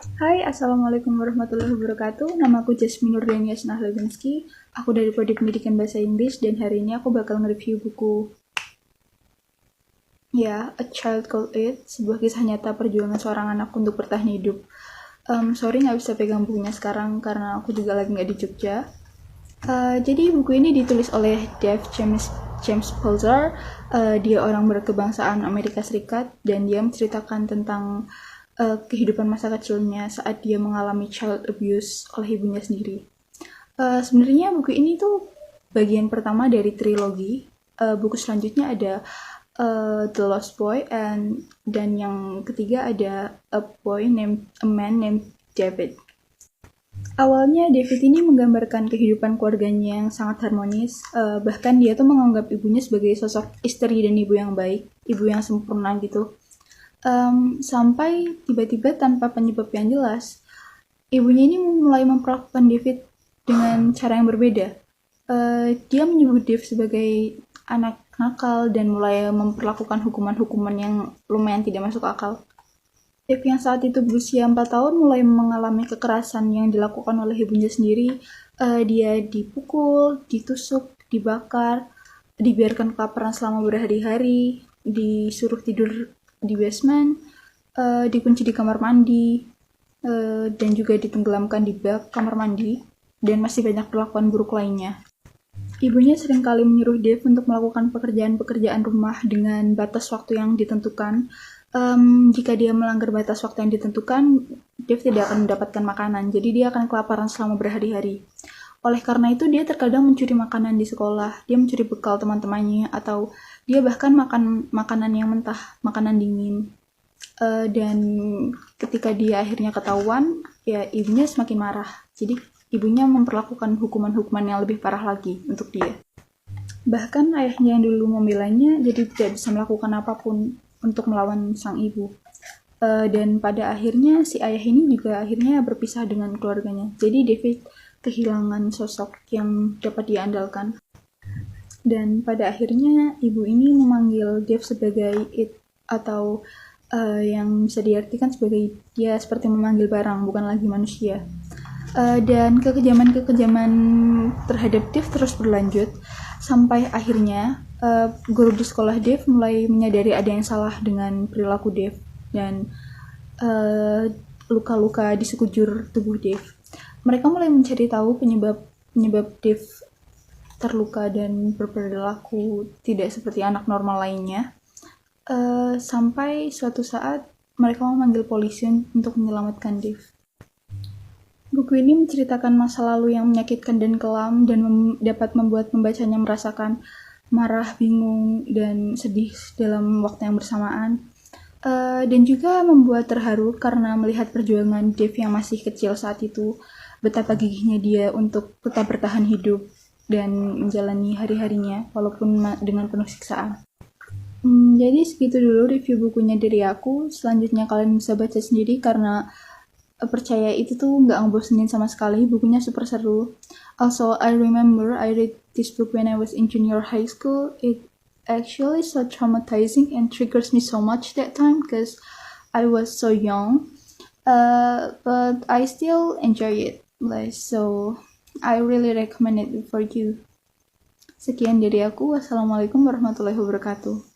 Hai, Assalamualaikum warahmatullahi wabarakatuh. Nama aku Jasmine Nurdania Snahlebinsky. Aku dari Prodi Pendidikan Bahasa Inggris dan hari ini aku bakal nge-review buku A Child Called It, sebuah kisah nyata perjuangan seorang anak untuk bertahan hidup. Sorry nggak bisa pegang bukunya sekarang karena aku juga lagi nggak di Jogja. Jadi buku ini ditulis oleh James Pulsar. Dia orang berkebangsaan Amerika Serikat dan dia menceritakan tentang kehidupan masa kecilnya saat dia mengalami child abuse oleh ibunya sendiri. Sebenarnya buku ini tuh bagian pertama dari trilogi. Buku selanjutnya ada The Lost Boy dan yang ketiga ada A Man Named David. Awalnya David ini menggambarkan kehidupan keluarganya yang sangat harmonis, bahkan dia tuh menganggap ibunya sebagai sosok istri dan ibu yang baik, ibu yang sempurna gitu. Sampai tiba-tiba tanpa penyebab yang jelas, ibunya ini mulai memperlakukan David dengan cara yang berbeda. Dia menyebut Dave sebagai anak nakal dan mulai memperlakukan hukuman-hukuman yang lumayan tidak masuk akal. Dave yang saat itu berusia 4 tahun mulai mengalami kekerasan yang dilakukan oleh ibunya sendiri. Dia dipukul, ditusuk, dibakar, dibiarkan kelaparan selama berhari-hari, disuruh tidur di basement, dikunci di kamar mandi, dan juga ditenggelamkan di bak kamar mandi, dan masih banyak perlakuan buruk lainnya. Ibunya seringkali menyuruh Dave untuk melakukan pekerjaan-pekerjaan rumah dengan batas waktu yang ditentukan. Jika dia melanggar batas waktu yang ditentukan, Dave tidak akan mendapatkan makanan, jadi dia akan kelaparan selama berhari-hari. Oleh karena itu, dia terkadang mencuri makanan di sekolah, dia mencuri bekal teman-temannya, atau dia bahkan makan makanan yang mentah, makanan dingin. Dan ketika dia akhirnya ketahuan, ya ibunya semakin marah. Jadi ibunya memperlakukan hukuman-hukuman yang lebih parah lagi untuk dia. Bahkan ayahnya yang dulu membelanya jadi tidak bisa melakukan apapun untuk melawan sang ibu. Dan pada akhirnya si ayah ini juga akhirnya berpisah dengan keluarganya. Jadi David kehilangan sosok yang dapat diandalkan. Dan pada akhirnya ibu ini memanggil Dave sebagai it, atau yang bisa diartikan sebagai dia seperti memanggil barang, bukan lagi manusia. Dan kekejaman-kekejaman terhadap Dave terus berlanjut sampai akhirnya guru di sekolah Dave mulai menyadari ada yang salah dengan perilaku Dave dan luka-luka di sekujur tubuh Dave. Mereka mulai mencari tahu penyebab Dave terluka dan berperilaku tidak seperti anak normal lainnya. Sampai suatu saat mereka memanggil polisi untuk menyelamatkan Dave. Buku ini menceritakan masa lalu yang menyakitkan dan kelam dan dapat membuat pembacanya merasakan marah, bingung, dan sedih dalam waktu yang bersamaan. Dan juga membuat terharu karena melihat perjuangan Dave yang masih kecil saat itu, betapa gigihnya dia untuk tetap bertahan hidup dan menjalani hari-harinya walaupun dengan penuh siksaan. Jadi segitu dulu review bukunya dari aku. Selanjutnya kalian bisa baca sendiri karena percaya itu tuh nggak ngebosenin sama sekali, bukunya super seru. Also, I remember I read this book when I was in junior high school. It actually so traumatizing and triggers me so much that time because I was so young. But I still enjoy it. So I really recommend it for you. Sekian dari aku. Wassalamualaikum warahmatullahi wabarakatuh.